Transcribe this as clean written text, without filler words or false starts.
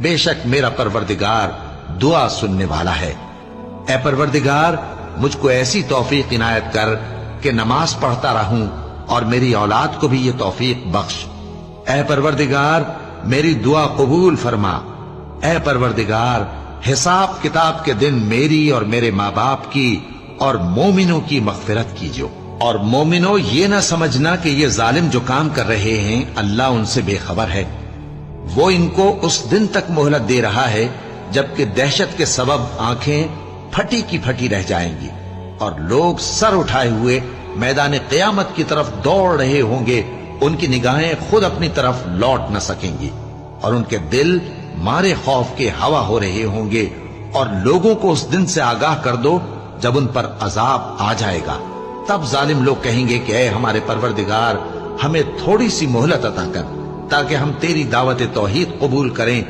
بے شک میرا پروردگار دعا سننے والا ہے۔ اے پروردگار مجھ کو ایسی توفیق عنایت کر کہ نماز پڑھتا رہوں اور میری اولاد کو بھی یہ توفیق بخش۔ اے پروردگار میری دعا قبول فرما۔ اے پروردگار حساب کتاب کے دن میری اور میرے ماں باپ کی اور مومنوں کی مغفرت کیجو۔ اور مومنوں یہ نہ سمجھنا کہ یہ ظالم جو کام کر رہے ہیں اللہ ان سے بے خبر ہے، وہ ان کو اس دن تک مہلت دے رہا ہے جبکہ دہشت کے سبب آنکھیں پھٹی کی پھٹی رہ جائیں گی اور لوگ سر اٹھائے ہوئے میدان قیامت کی طرف دوڑ رہے ہوں گے، ان کی نگاہیں خود اپنی طرف لوٹ نہ سکیں گی اور ان کے دل مارے خوف کے ہوا ہو رہے ہوں گے۔ اور لوگوں کو اس دن سے آگاہ کر دو جب ان پر عذاب آ جائے گا، تب ظالم لوگ کہیں گے کہ اے ہمارے پروردگار ہمیں تھوڑی سی مہلت عطا کر تاکہ ہم تیری دعوت توحید قبول کریں